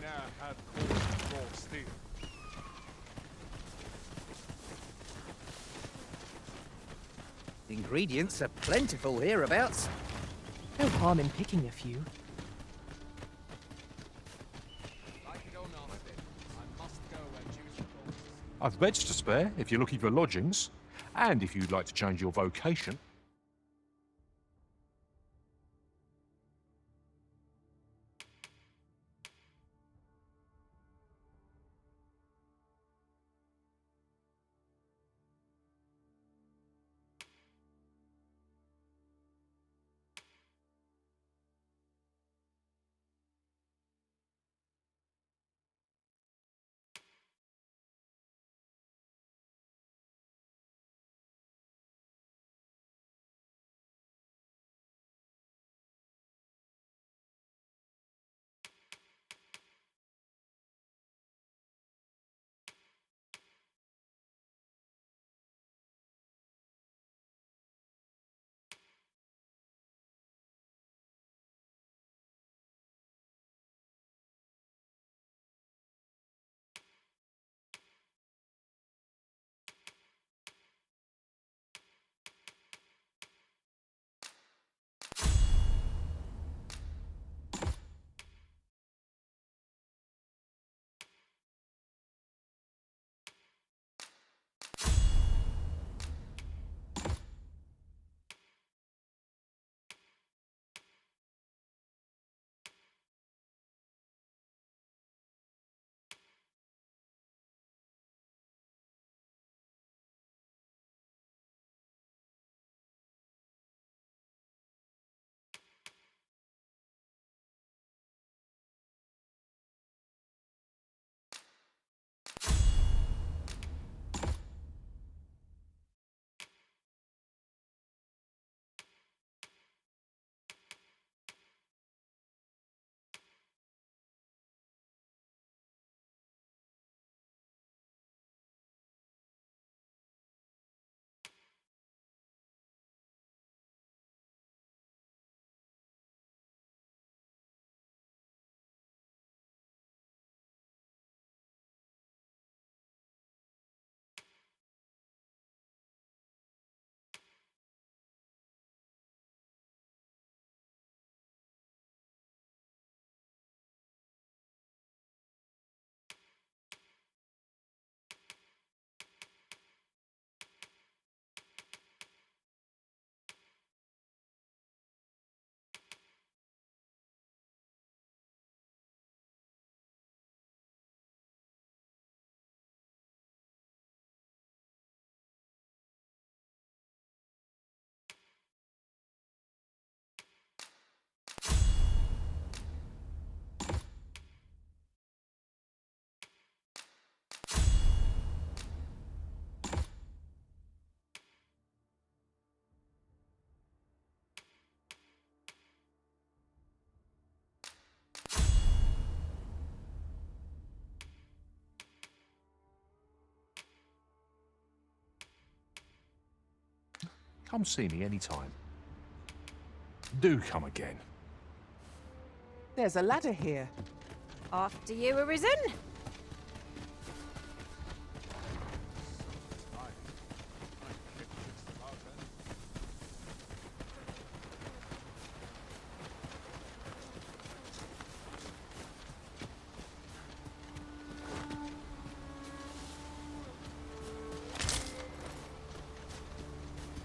ne'er had cause raw steel. Ingredients are plentiful hereabouts. No harm in picking a few. Like it or not, I must go and choose the course. I've beds to spare if you're looking for lodgings, and if you'd like to change your vocation. Come see me anytime. Do come again. There's a ladder here. After you were risen?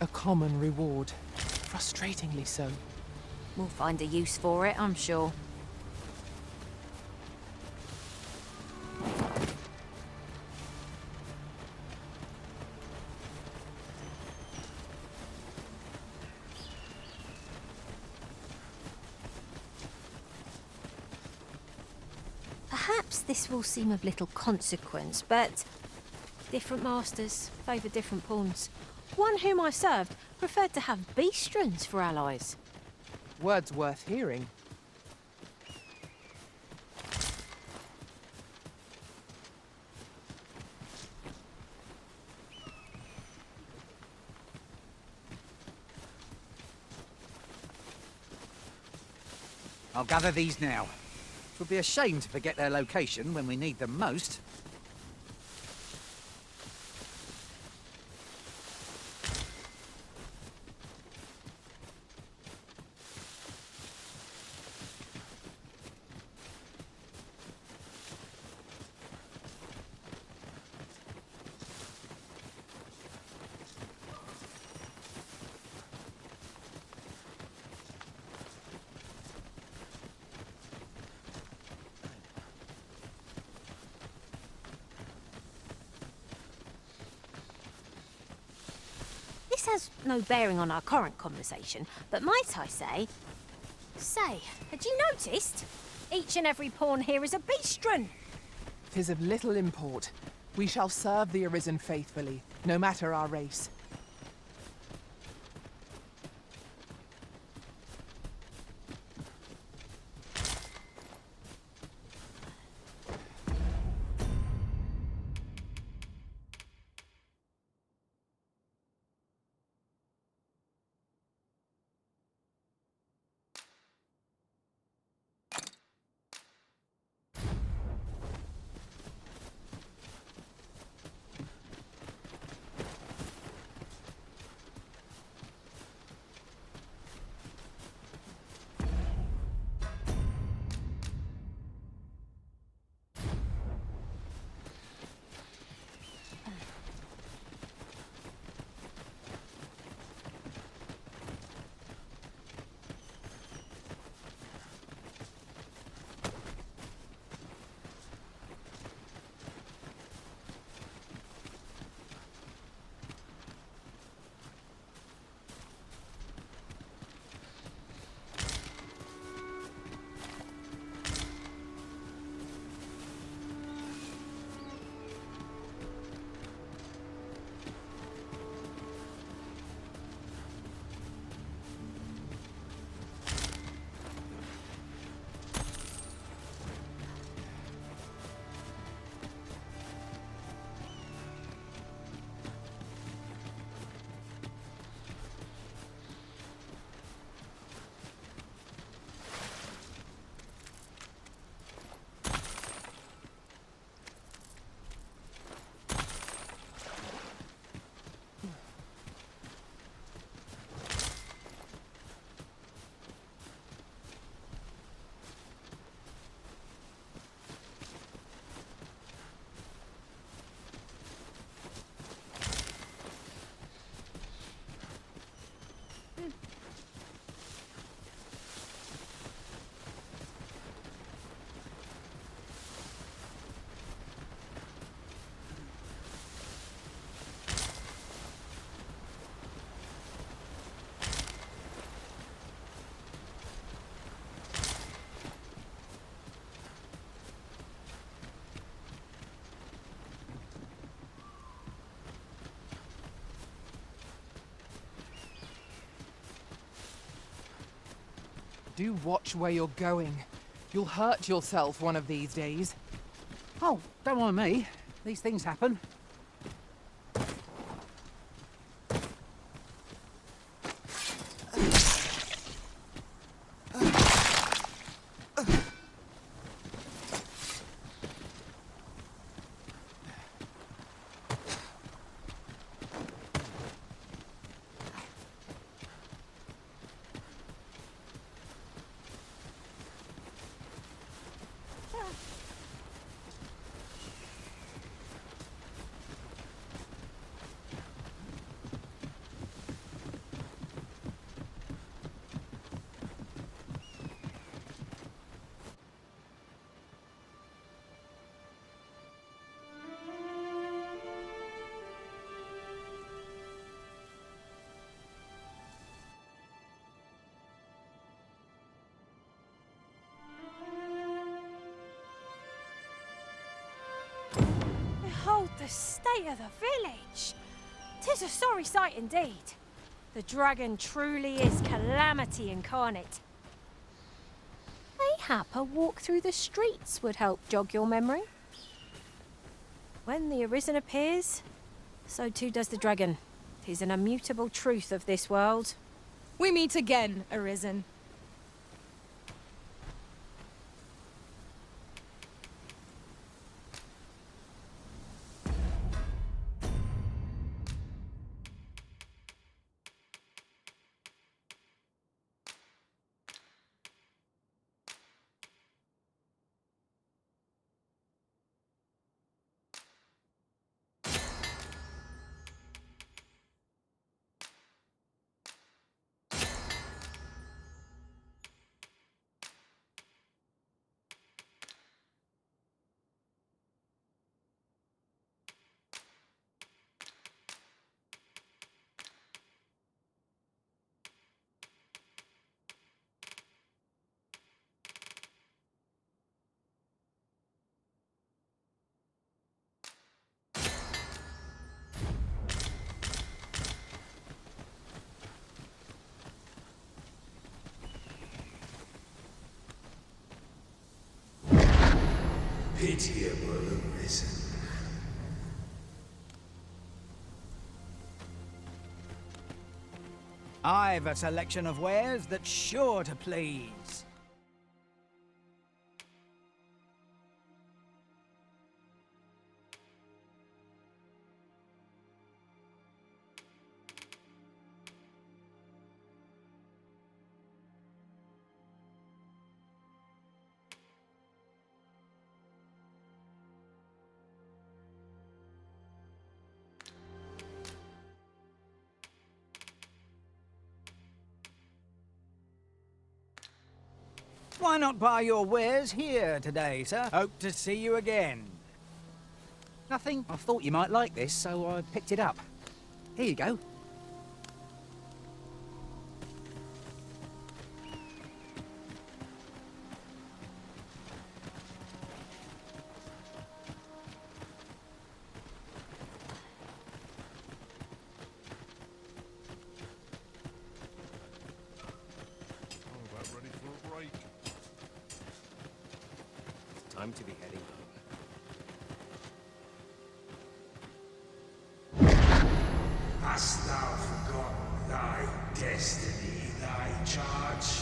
A common reward. Frustratingly so. We'll find a use for it, I'm sure. Perhaps this will seem of little consequence, but different masters favour different pawns. One whom I served preferred to have beastrons for allies. Words worth hearing. I'll gather these now. 'Twould be a shame to forget their location when we need them most. This has no bearing on our current conversation, but might I say... Say, had you noticed? Each and every pawn here is a beastren. 'Tis of little import. We shall serve the Arisen faithfully, no matter our race. Do watch where you're going. You'll hurt yourself one of these days. Oh, don't mind me. These things happen. Behold the state of the village. 'Tis a sorry sight indeed. The dragon truly is calamity incarnate. Mayhap a walk through the streets would help jog your memory. When the Arisen appears, so too does the dragon. 'Tis an immutable truth of this world. We meet again, Arisen. Pitiable arisen. I've a selection of wares that's sure to please. Why not buy your wares here today, sir? Hope to see you again. Nothing. I thought you might like this, so I picked it up. Here you go. I'm about ready for a break. Time to be heading home. Hast thou forgotten thy destiny, thy charge?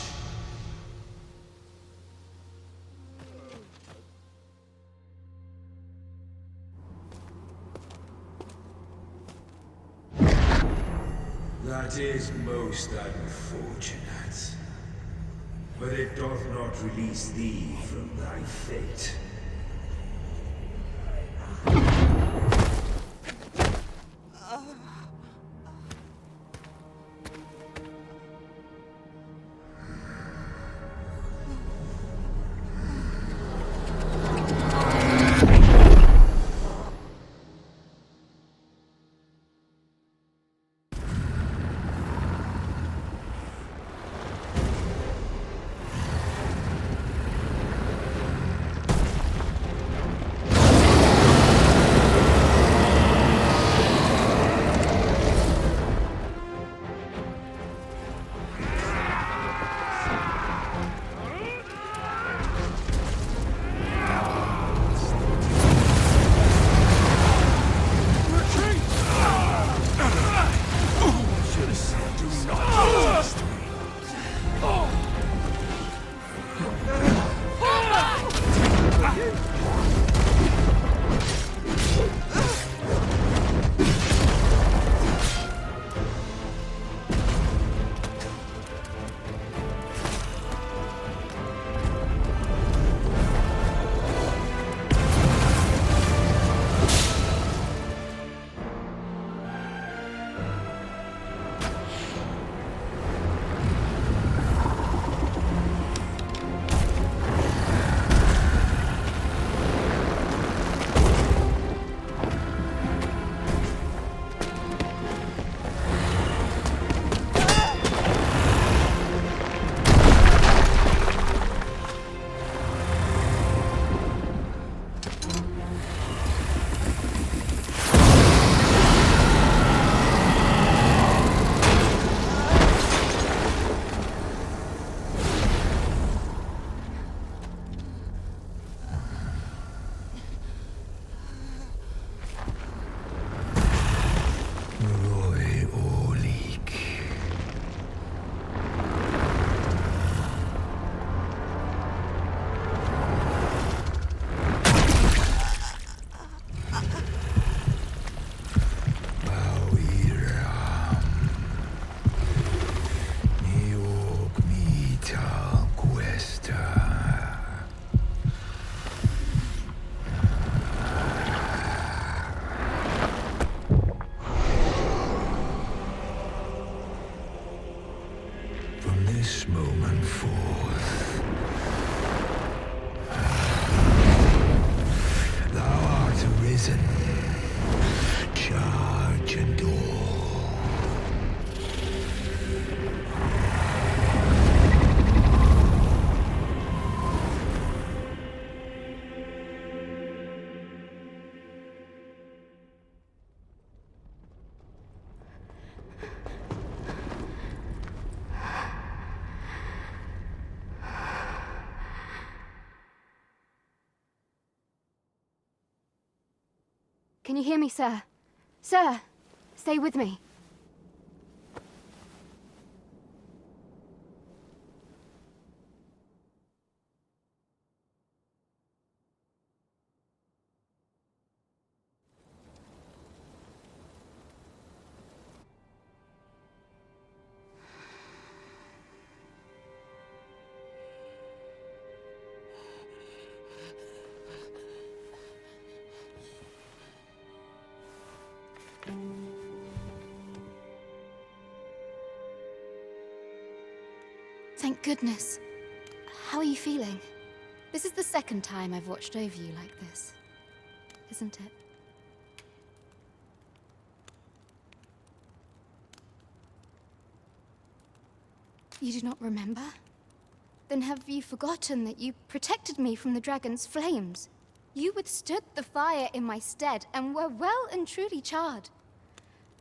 That is most unfortunate. But it doth not release thee from thy fate. Can you hear me, sir? Sir, stay with me. Thank goodness. How are you feeling? This is the second time I've watched over you like this, isn't it? You do not remember? Then have you forgotten that you protected me from the dragon's flames? You withstood the fire in my stead and were well and truly charred.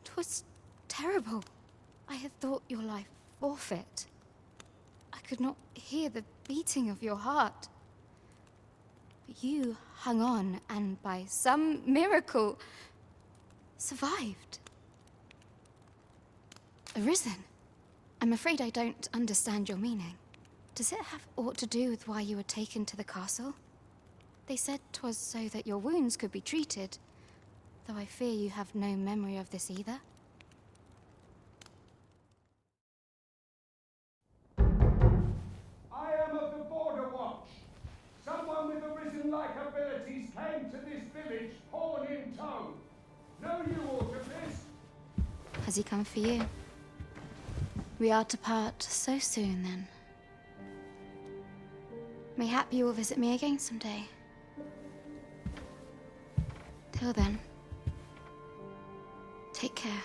'Twas terrible. I had thought your life forfeit. I could not hear the beating of your heart. But you hung on and by some miracle survived. Arisen? I'm afraid I don't understand your meaning. Does it have aught to do with why you were taken to the castle? They said 'twas so that your wounds could be treated, though I fear you have no memory of this either. I am of the Border Watch. Someone with Arisen-like abilities came to this village, horn in tow. Know you aught of this? Has he come for you? We are to part so soon, then. Mayhap you will visit me again someday. Till then, take care.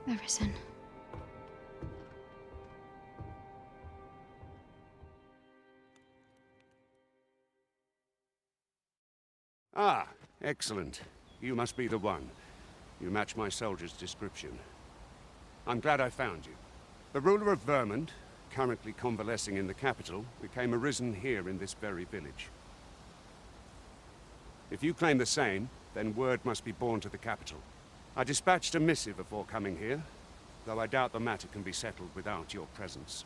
Arisen. Ah, excellent. You must be the one. You match my soldier's description. I'm glad I found you. The ruler of Vermont, currently convalescing in the capital, became arisen here in this very village. If you claim the same, then word must be borne to the capital. I dispatched a missive before coming here, though I doubt the matter can be settled without your presence.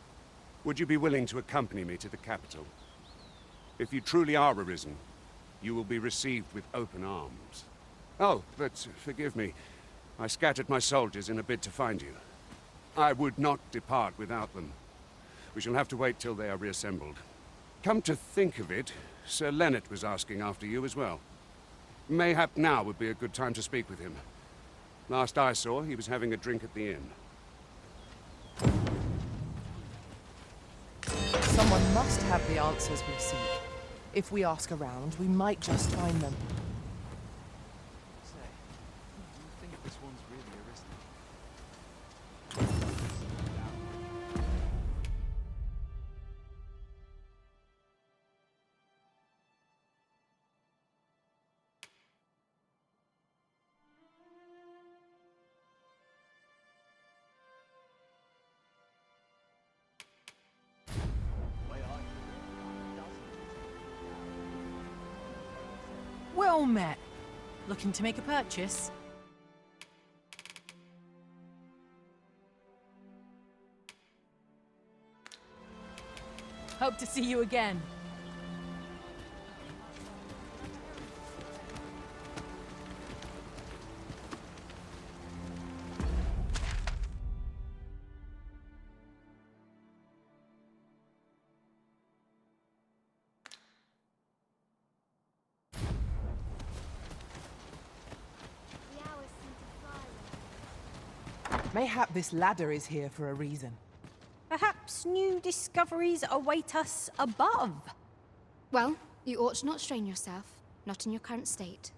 Would you be willing to accompany me to the capital? If you truly are arisen, you will be received with open arms. Oh, but forgive me. I scattered my soldiers in a bid to find you. I would not depart without them. We shall have to wait till they are reassembled. Come to think of it, Sir Leonard was asking after you as well. Mayhap now would be a good time to speak with him. Last I saw, he was having a drink at the inn. Someone must have the answers we seek. If we ask around, we might just find them. Say, do you think this one's really Arisen? Well met. Looking to make a purchase? Hope to see you again. Mayhap this ladder is here for a reason. Perhaps new discoveries await us above. Well, you ought not strain yourself, not in your current state.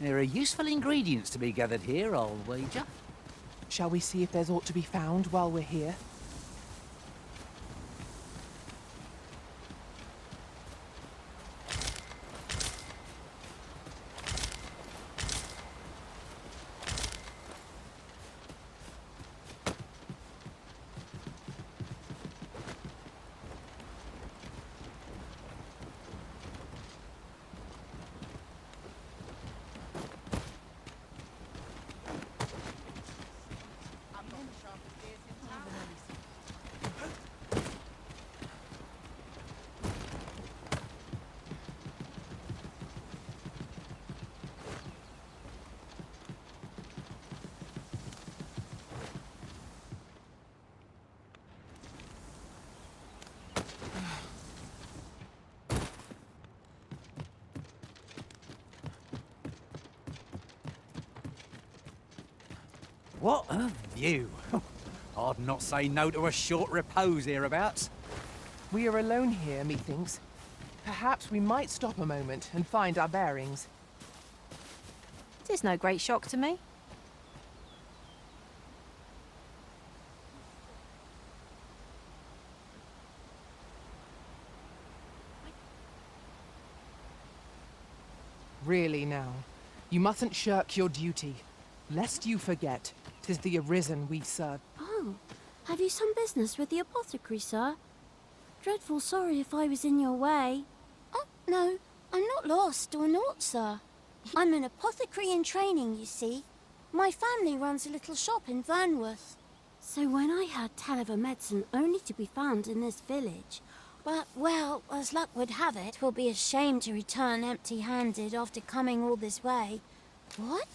There are useful ingredients to be gathered here, I'll wager. Shall we see if there's aught to be found while we're here? What a view! I'd not say no to a short repose hereabouts. We are alone here, methinks. Perhaps we might stop a moment and find our bearings. Tis no great shock to me. Really now, you mustn't shirk your duty. Lest you forget, 'tis the Arisen we serve. Oh, have you some business with the apothecary, sir? Dreadful sorry if I was in your way. Oh, no, I'm not lost or naught, sir. I'm an apothecary in training, you see. My family runs a little shop in Vernworth. So when I heard tell of a medicine only to be found in this village, but, well, as luck would have it, 'twill be a shame to return empty-handed after coming all this way. What?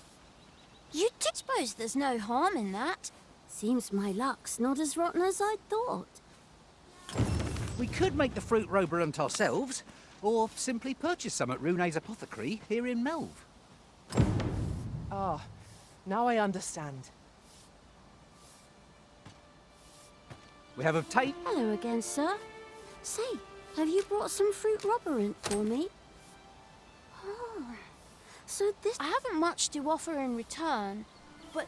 You do suppose there's no harm in that? Seems my luck's not as rotten as I'd thought. We could make the fruit roberant ourselves, or simply purchase some at Rune's apothecary here in Melve. Ah, now I understand. We have obtained... Hello again, sir. Say, have you brought some fruit roberant for me? Oh, so this... I haven't much to offer in return, but...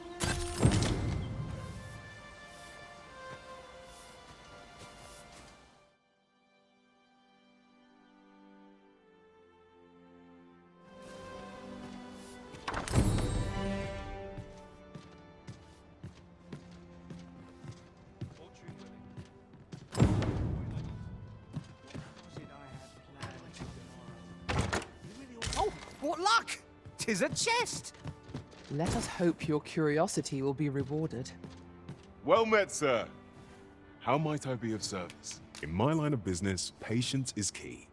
Oh, what luck! 'Tis a chest! Let us hope your curiosity will be rewarded. Well met, sir. How might I be of service? In my line of business, patience is key.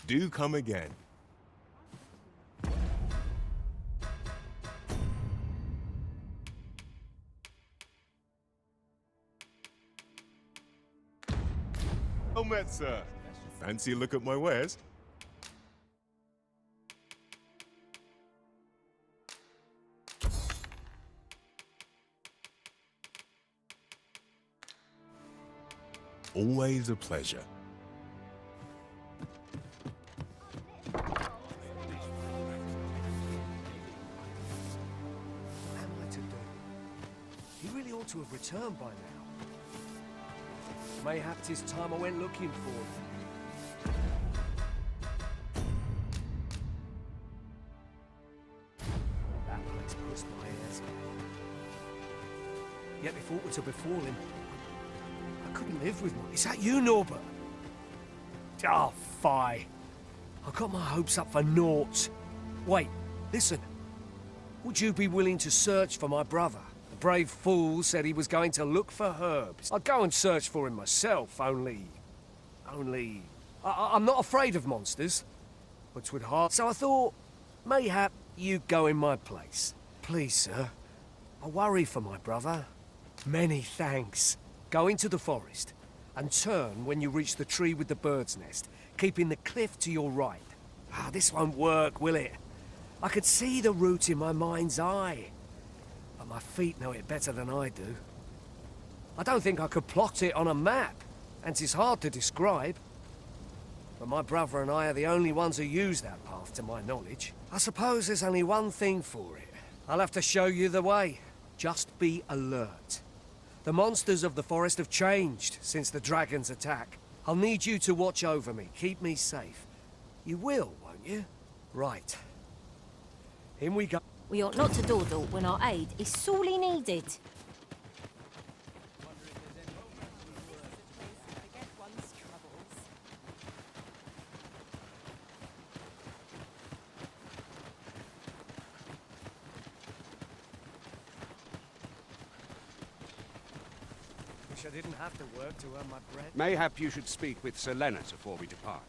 Do come again. Well met, sir. Fancy a look at my wares? Always a pleasure. What am I to do? He really ought to have returned by now. Mayhap 'tis time I went looking for him. That place puts my ears. Yet if aught were to befall him, I couldn't live with one. Is that you, Norbert? Ah, fie. I got my hopes up for naught. Wait, listen. Would you be willing to search for my brother? The brave fool said he was going to look for herbs. I'd go and search for him myself, only... I'm not afraid of monsters, but 'twould hard. So I thought, mayhap you'd go in my place. Please, sir. I worry for my brother. Many thanks. Go into the forest and turn when you reach the tree with the bird's nest, keeping the cliff to your right. Ah, this won't work, will it? I could see the route in my mind's eye, but my feet know it better than I do. I don't think I could plot it on a map, and 'tis hard to describe. But my brother and I are the only ones who use that path, to my knowledge. I suppose there's only one thing for it. I'll have to show you the way. Just be alert. The monsters of the forest have changed since the dragon's attack. I'll need you to watch over me, keep me safe. You will, won't you? Right. In we go. We ought not to dawdle when our aid is sorely needed. Wish I didn't have to work to earn my bread. Mayhap you should speak with Sir Leonard before we depart.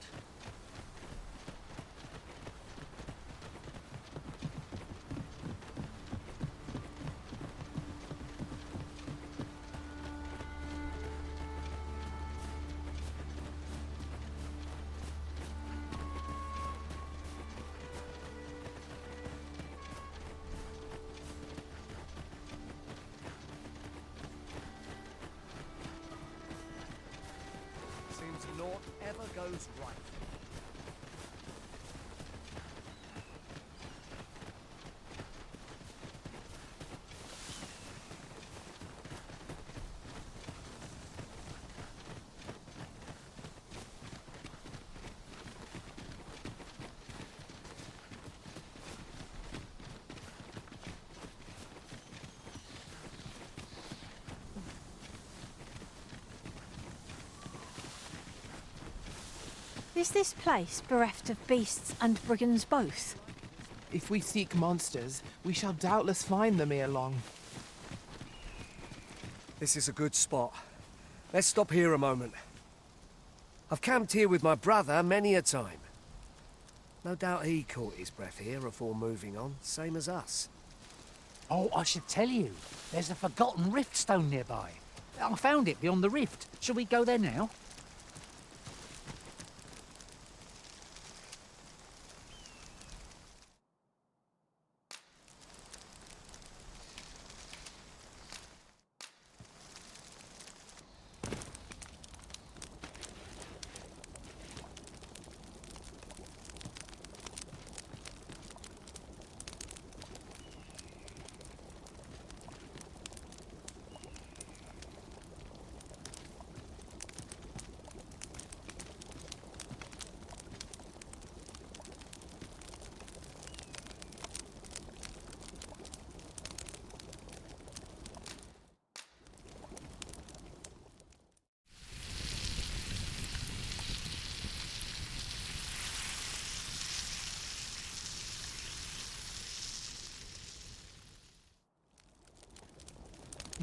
Seems naught ever goes right. Is this place bereft of beasts and brigands both? If we seek monsters, we shall doubtless find them ere long. This is a good spot. Let's stop here a moment. I've camped here with my brother many a time. No doubt he caught his breath here before moving on, same as us. Oh, I should tell you. There's a forgotten rift stone nearby. I found it beyond the rift. Shall we go there now?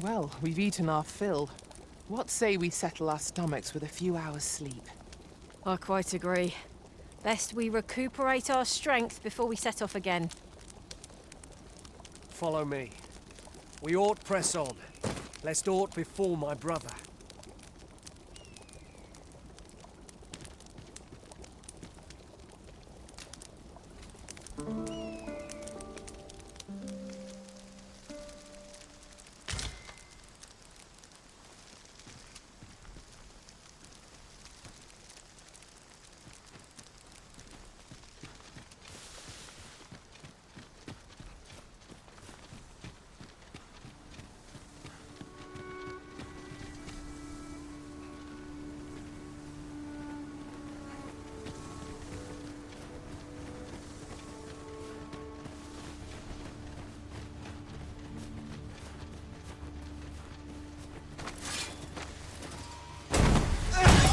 Well, we've eaten our fill. What say we settle our stomachs with a few hours' sleep? I quite agree. Best we recuperate our strength before we set off again. Follow me. We ought press on, lest aught befall my brother.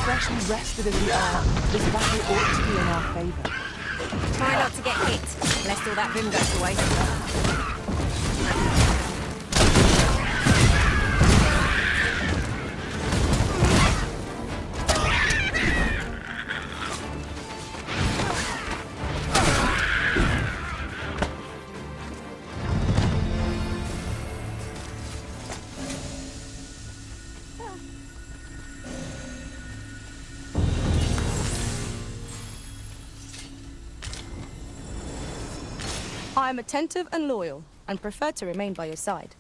Freshly rested as we are, this battle ought to be in our favour. Try not to get hit, lest all that vim goes to waste. I am attentive and loyal, and prefer to remain by your side.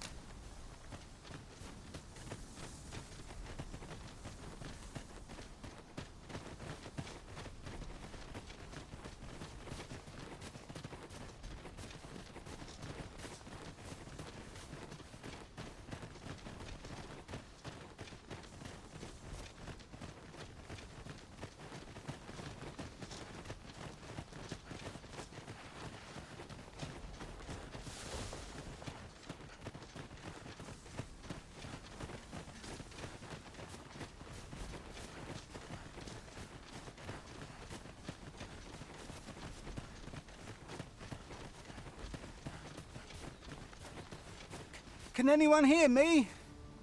Can anyone hear me?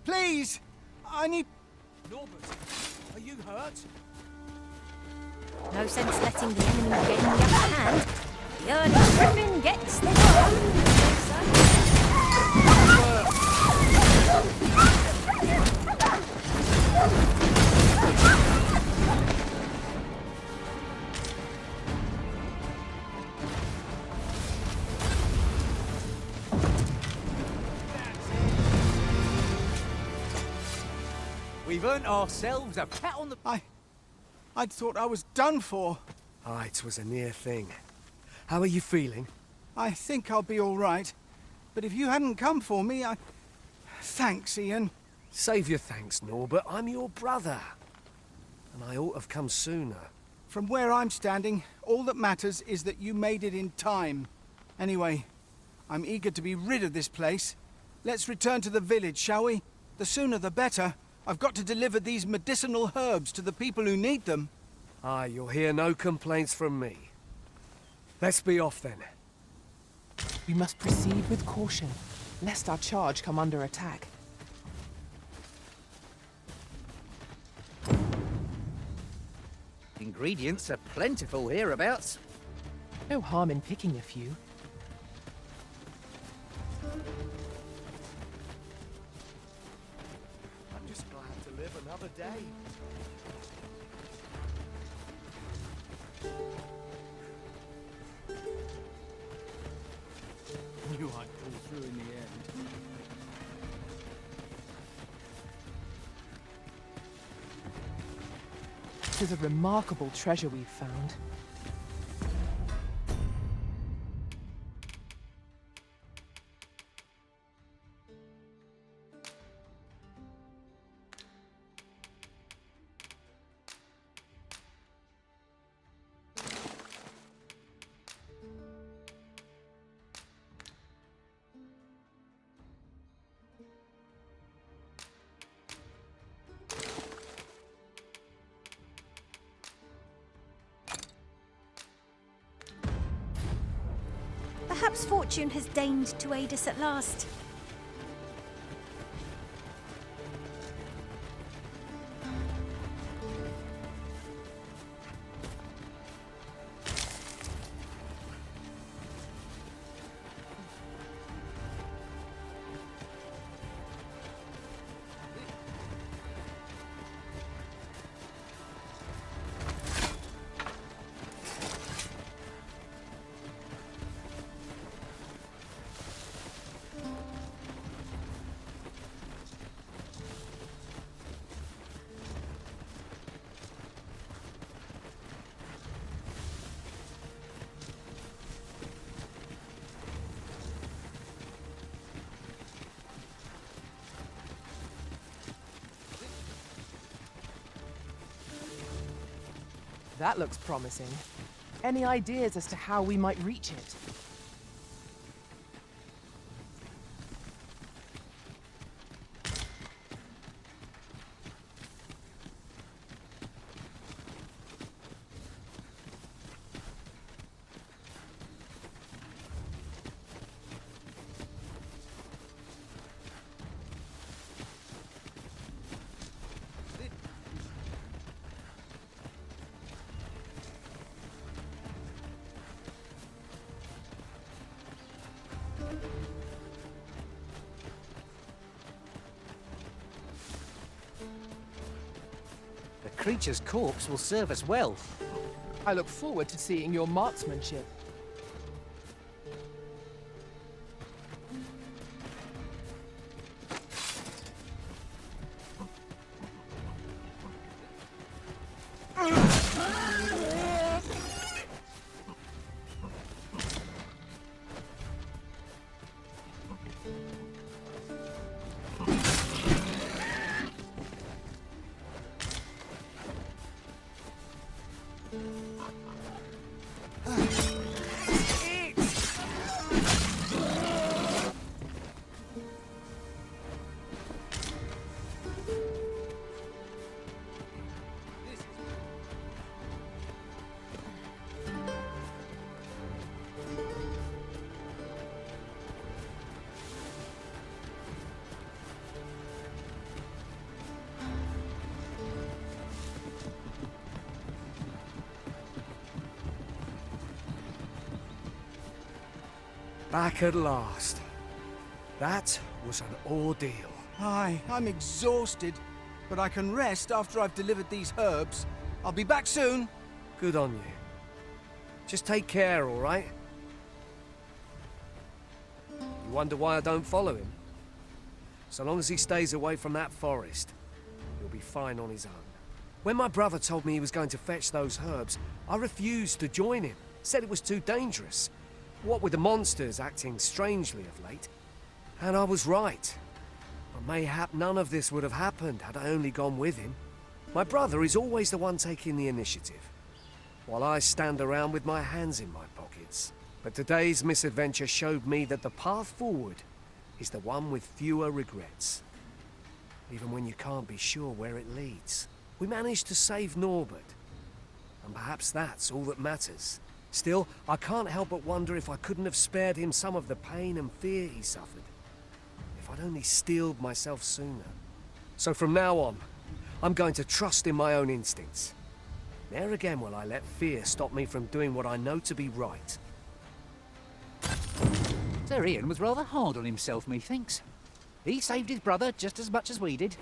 Please! I need... Norbert, are you hurt? No sense letting the enemy gain the upper hand. The early griffin gets the We've earned ourselves a pat on the... I'd thought I was done for. Ah, it was a near thing. How are you feeling? I think I'll be all right. But if you hadn't come for me, I... Thanks, Ian. Save your thanks, Norbert. I'm your brother. And I ought to have come sooner. From where I'm standing, all that matters is that you made it in time. Anyway, I'm eager to be rid of this place. Let's return to the village, shall we? The sooner the better. I've got to deliver these medicinal herbs to the people who need them. Ah, you'll hear no complaints from me. Let's be off then. We must proceed with caution, lest our charge come under attack. Ingredients are plentiful hereabouts. No harm in picking a few. I'm just glad to live another day. Knew I'd pull through in the end. It is a remarkable treasure we've found. Perhaps fortune has deigned to aid us at last. That looks promising. Any ideas as to how we might reach it? The creature's corpse will serve us well. I look forward to seeing your marksmanship. Back at last. That was an ordeal. Aye, I'm exhausted, but I can rest after I've delivered these herbs. I'll be back soon. Good on you. Just take care, all right? You wonder why I don't follow him? So long as he stays away from that forest, he'll be fine on his own. When my brother told me he was going to fetch those herbs, I refused to join him. Said it was too dangerous. What with the monsters acting strangely of late. And I was right. But mayhap none of this would have happened had I only gone with him. My brother is always the one taking the initiative, while I stand around with my hands in my pockets. But today's misadventure showed me that the path forward is the one with fewer regrets. Even when you can't be sure where it leads. We managed to save Norbert, and perhaps that's all that matters. Still, I can't help but wonder if I couldn't have spared him some of the pain and fear he suffered. If I'd only steeled myself sooner. So from now on, I'm going to trust in my own instincts. Ne'er again will I let fear stop me from doing what I know to be right. Sir Ian was rather hard on himself, methinks. He saved his brother just as much as we did.